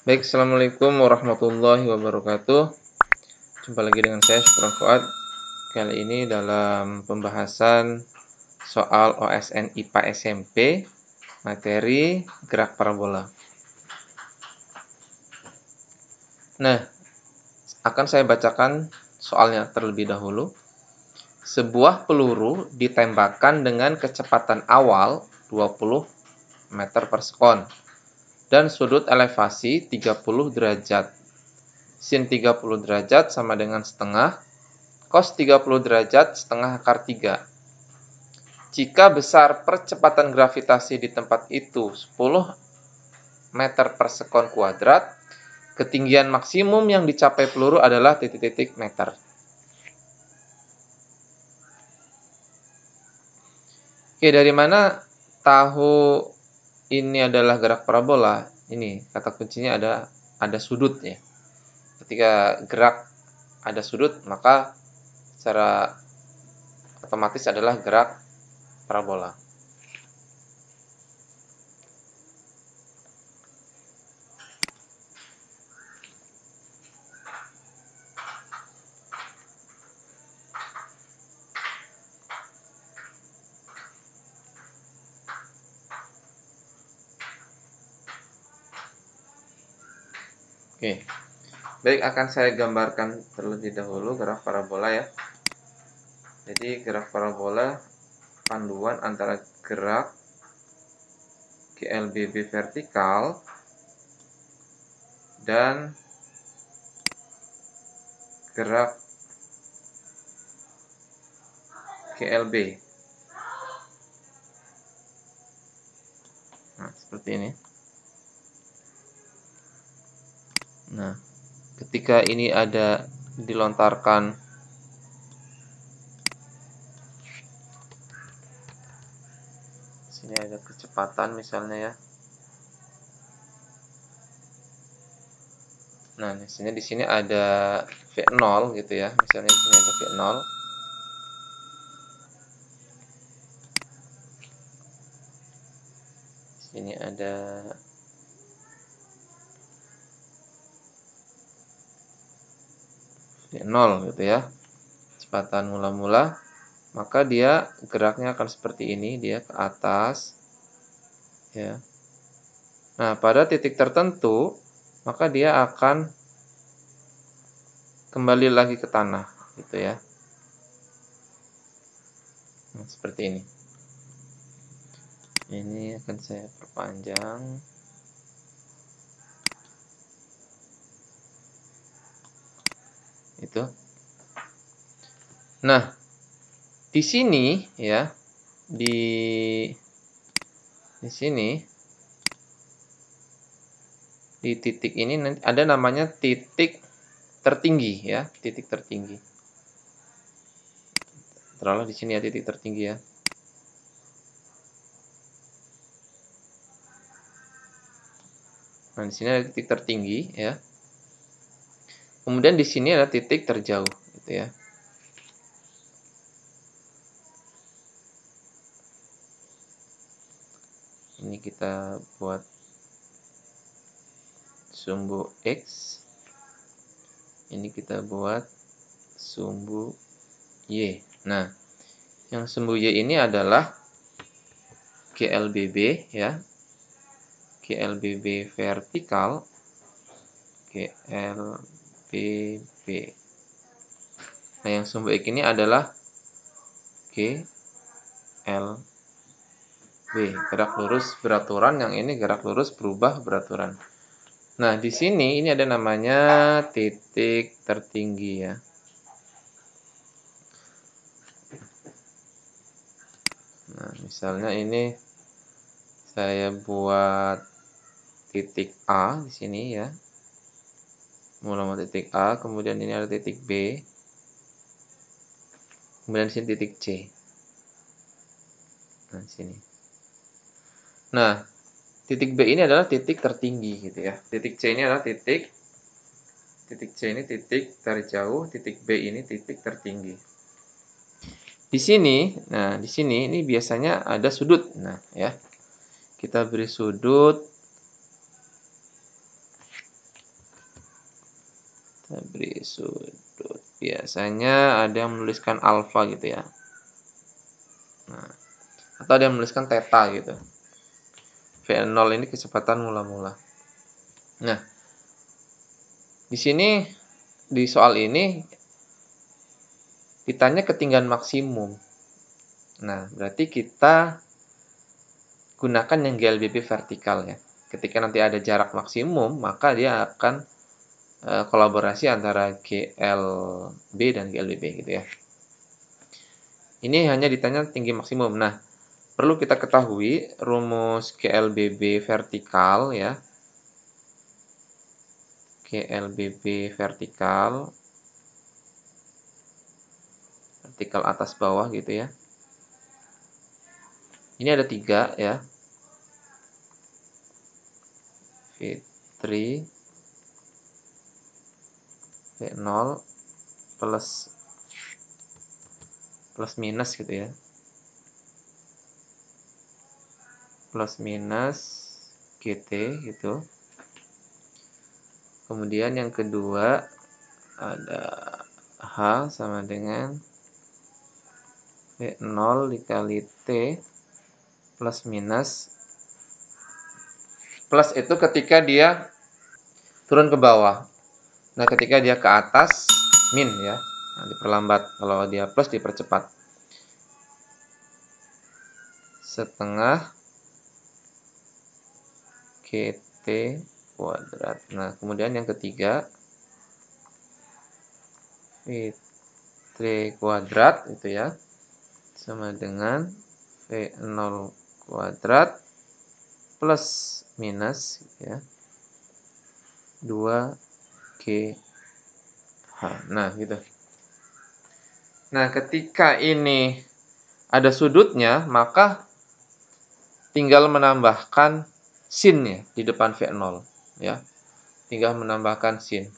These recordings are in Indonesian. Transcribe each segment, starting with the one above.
Baik, Assalamualaikum warahmatullahi wabarakatuh. Jumpa lagi dengan saya, Syukron Fuad. Kali ini dalam pembahasan soal OSN IPA SMP, materi gerak parabola. Nah, akan saya bacakan soalnya terlebih dahulu. Sebuah peluru ditembakkan dengan kecepatan awal 20 meter per sekon dan sudut elevasi 30 derajat. Sin 30 derajat sama dengan setengah, cos 30 derajat setengah akar 3. Jika besar percepatan gravitasi di tempat itu 10 meter per sekon kuadrat, ketinggian maksimum yang dicapai peluru adalah titik-titik meter. Oke, dari mana tahu ini adalah gerak parabola? Ini kata kuncinya ada sudut ya. Ketika gerak ada sudut, maka secara otomatis adalah gerak parabola. Oke. Baik, akan saya gambarkan terlebih dahulu gerak parabola ya. Jadi gerak parabola panduan antara gerak GLBB vertikal dan gerak GLB. Nah, seperti ini. Nah, ketika ini ada dilontarkan sini ada kecepatan misalnya ya. Nah, di sini ada V0 gitu ya. Misalnya di sini ada V0. Sini ada V0 gitu ya. Kecepatan mula-mula, maka dia geraknya akan seperti ini, dia ke atas ya. Nah, pada titik tertentu maka dia akan kembali lagi ke tanah gitu ya. Nah, seperti ini. Ini akan saya perpanjang. Itu. Nah, di sini ya, di sini di titik ini nanti ada namanya titik tertinggi ya, titik tertinggi. Taruhlah di sini ya titik tertinggi ya. Nah, di sini ada titik tertinggi ya. Kemudian di sini ada titik terjauh gitu ya. Ini kita buat sumbu X. Ini kita buat sumbu Y. Nah, yang sumbu Y ini adalah GLBB ya. GLBB vertikal. GLBB. Nah, yang sumbu X ini adalah GLB. Gerak lurus beraturan, yang ini gerak lurus berubah beraturan. Nah, di sini ini ada namanya titik tertinggi ya. Nah, misalnya ini saya buat titik A di sini ya. Mulai titik A, kemudian ini ada titik B. Kemudian di sini titik C. Nah, sini. Nah, titik B ini adalah titik tertinggi gitu ya. Titik C ini adalah titik C ini titik terjauh, titik B ini titik tertinggi. Di sini, nah di sini ini biasanya ada sudut. Nah, ya. Kita beri sudut Kita beri sudut. Biasanya ada yang menuliskan alfa gitu ya. Nah, atau ada yang menuliskan theta gitu. V0 ini kecepatan mula-mula. Nah, di sini di soal ini ditanya ketinggian maksimum. Nah, berarti kita gunakan yang GLBB vertikal ya. Ketika nanti ada jarak maksimum, maka dia akan kolaborasi antara GLB dan GLBB gitu ya. Ini hanya ditanya tinggi maksimum. Nah, perlu kita ketahui rumus GLBB vertikal ya. GLBB vertikal atas bawah gitu ya. Ini ada 3 ya. V3 V0 plus minus gitu ya. Plus minus GT gitu. Kemudian yang kedua ada H sama dengan V0 dikali T plus minus. Plus itu ketika dia turun ke bawah. Nah, ketika dia ke atas, min ya. Nah, diperlambat. Kalau dia plus, dipercepat. Setengah GT kuadrat. Nah, kemudian yang ketiga, V3 kuadrat itu ya. Sama dengan V0 kuadrat plus minus ya. 2GH. Nah, gitu. Nah, ketika ini ada sudutnya, maka tinggal menambahkan sin ya di depan V0 ya. Tinggal menambahkan sin.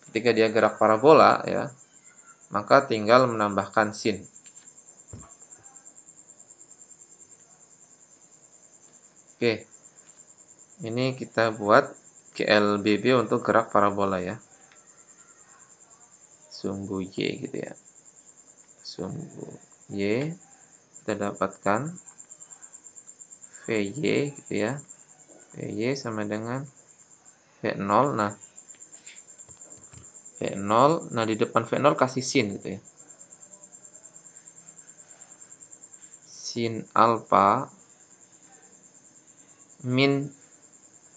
Ketika dia gerak parabola ya, maka tinggal menambahkan sin. Oke. Ini kita buat GLBB untuk gerak parabola ya. Sumbu Y gitu ya. Sumbu Y kita dapatkan VY gitu ya. VY sama dengan V0. Nah, V0. Nah, di depan V0 kasih sin gitu ya. Sin alfa min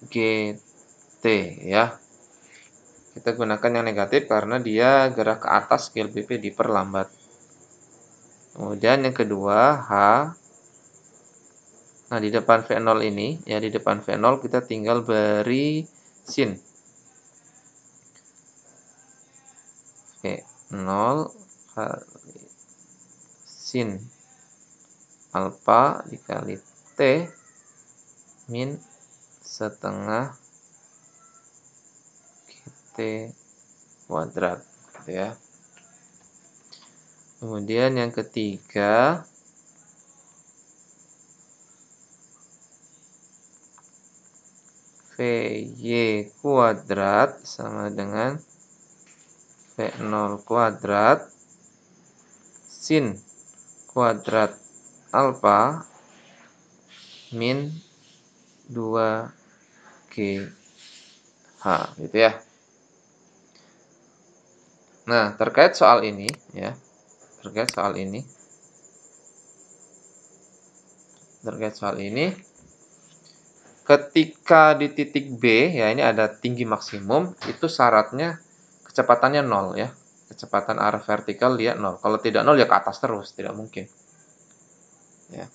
GT ya. Kita gunakan yang negatif karena dia gerak ke atas, GLBB diperlambat. Kemudian yang kedua, H. Nah, di depan V0 ini, ya di depan V0 kita tinggal beri sin. V0 kali sin alfa dikali T min setengah GT kuadrat gitu ya. Kemudian yang ketiga, VY kuadrat sama dengan V0 kuadrat sin kuadrat alfa min 2GH gitu ya. Nah, terkait soal ini ya. Terkait soal ini ketika di titik B ya, ini ada tinggi maksimum, itu syaratnya kecepatannya 0 ya. Kecepatan arah vertikal dia 0. Kalau tidak 0 ya ke atas terus, tidak mungkin. Ya.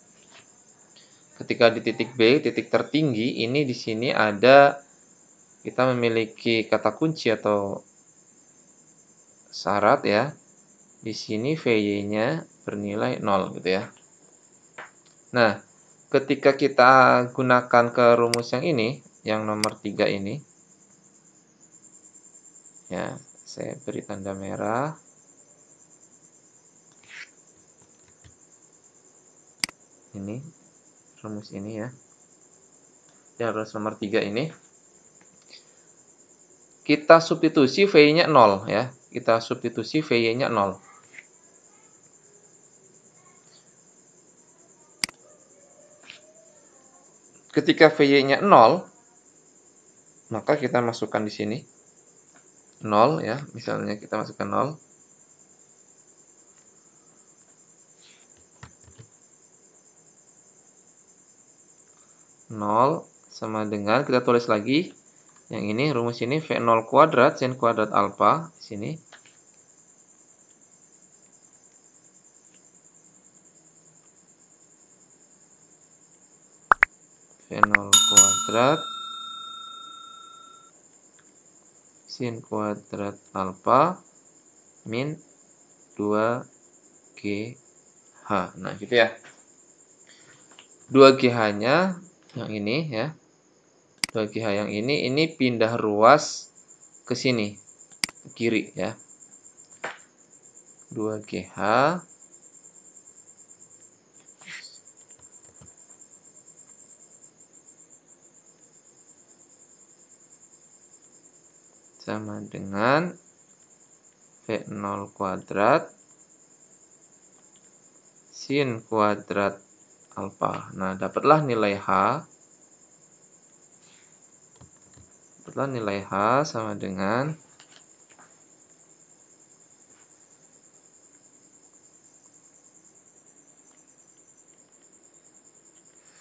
Ketika di titik B, titik tertinggi, ini di sini ada kita memiliki kata kunci atau syarat ya. Di sini VY-nya bernilai 0 gitu ya. Nah, ketika kita gunakan ke rumus yang ini, yang nomor 3 ini. Ya, saya beri tanda merah. Ini rumus ini ya. Dan rumus nomor 3 ini kita substitusi VY-nya 0 ya. Kita substitusi VY-nya 0. Ketika VY-nya 0, maka kita masukkan di sini 0 ya. Misalnya kita masukkan 0. Sama dengan, kita tulis lagi yang ini, rumus ini V0 kuadrat sin kuadrat alfa di sini. V0 kuadrat sin kuadrat alfa min 2GH. Nah, gitu ya. 2GH-nya yang ini ya. 2GH yang ini pindah ruas ke sini, ke kiri ya. 2GH sama dengan V0 kuadrat sin kuadrat alfa. Nah, dapatlah nilai H. Sama dengan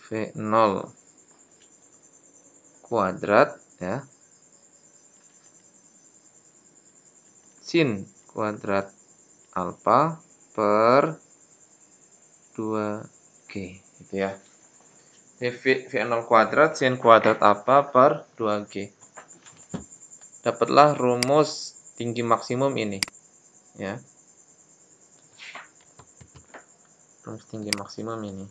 V0 kuadrat ya sin kuadrat alfa per 2G gitu ya. V0 kuadrat sin kuadrat alfa per 2G. Dapatlah rumus tinggi maksimum ini ya. Rumus tinggi maksimum ini.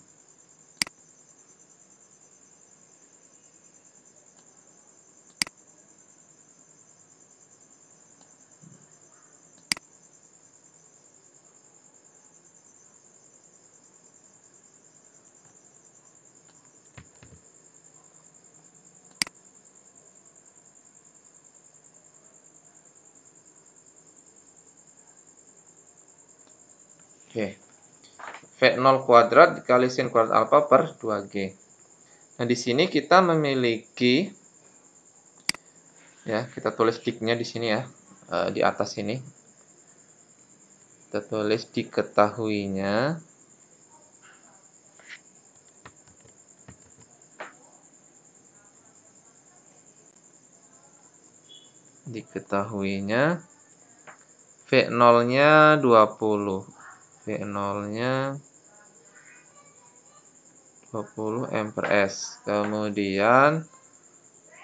Oke. V0 kuadrat dikali sin kuadrat alfa per 2G. Nah, di sini kita memiliki ya, kita tulis dik-nya di sini ya, di atas sini. Kita tulis diketahuinya. V0-nya 20. V0-nya 20 M per S. Kemudian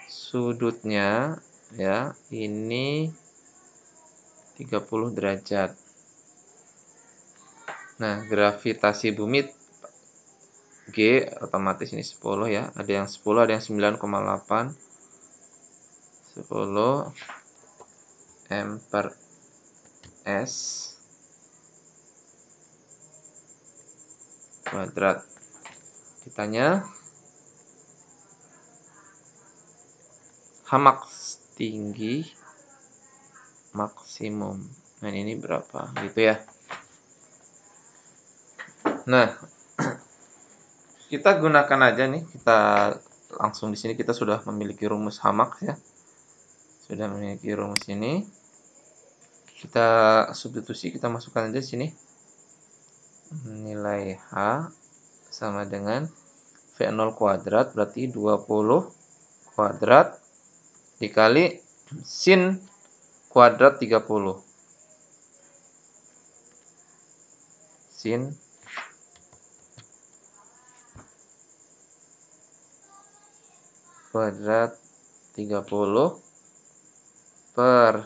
sudutnya ya, ini 30 derajat. Nah, gravitasi bumi G otomatis ini 10 ya. Ada yang 10, ada yang 9,8. 10 M per S kuadrat. Kitanya H tinggi maksimum. Nah, ini berapa? Gitu ya. Nah, kita gunakan aja nih. Kita langsung di sini kita sudah memiliki rumus H ya. Sudah memiliki rumus ini. Kita substitusi, kita masukkan aja di sini. Nilai H sama dengan V0 kuadrat berarti 20 kuadrat dikali sin kuadrat 30. Sin kuadrat 30 per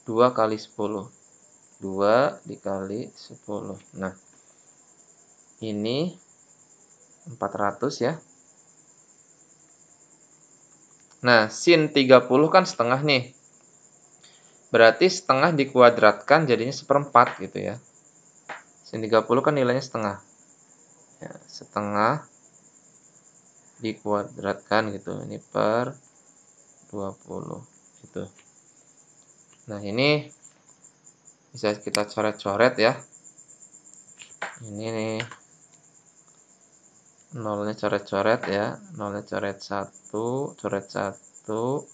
2 kali 10. 2 dikali 10. Nah, ini 400 ya. Nah, sin 30 kan setengah nih. Berarti setengah dikuadratkan jadinya seperempat gitu ya. Sin 30 kan nilainya setengah. Ya, setengah dikuadratkan gitu. Ini per 20 Gitu. Nah, ini bisa kita coret-coret ya. Ini nih. Nolnya coret-coret ya. Nolnya coret 1, coret 1.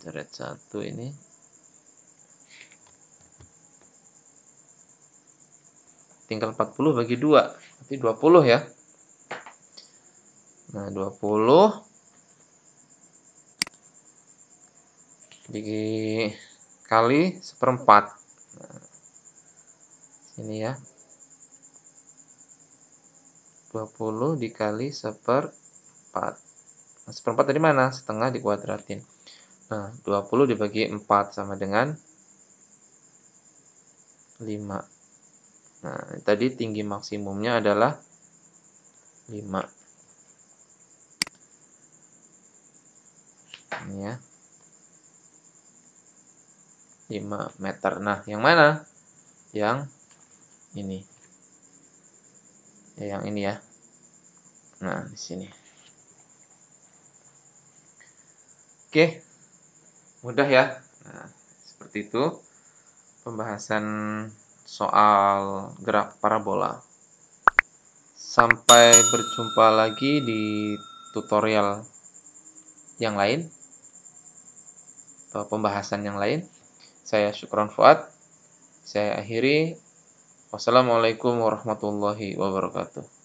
Coret 1 ini. Tinggal 40 bagi 2. Berarti 20 ya. Nah, 20 dikali 1/4. Nah, sini ya. 20 dikali 1/4. Nah, 1/4 dari mana? Setengah dikuadratin. Nah, 20 dibagi 4 sama dengan 5. Nah, tadi tinggi maksimumnya adalah 5. Ini ya. 5 meter. Nah, yang mana? Yang ini. Ya, yang ini ya. Nah, di sini. Oke, mudah ya. Nah, seperti itu pembahasan soal gerak parabola. Sampai berjumpa lagi di tutorial yang lain atau pembahasan yang lain. Saya Syukron Fuad. Saya akhiri. Wassalamualaikum warahmatullahi wabarakatuh.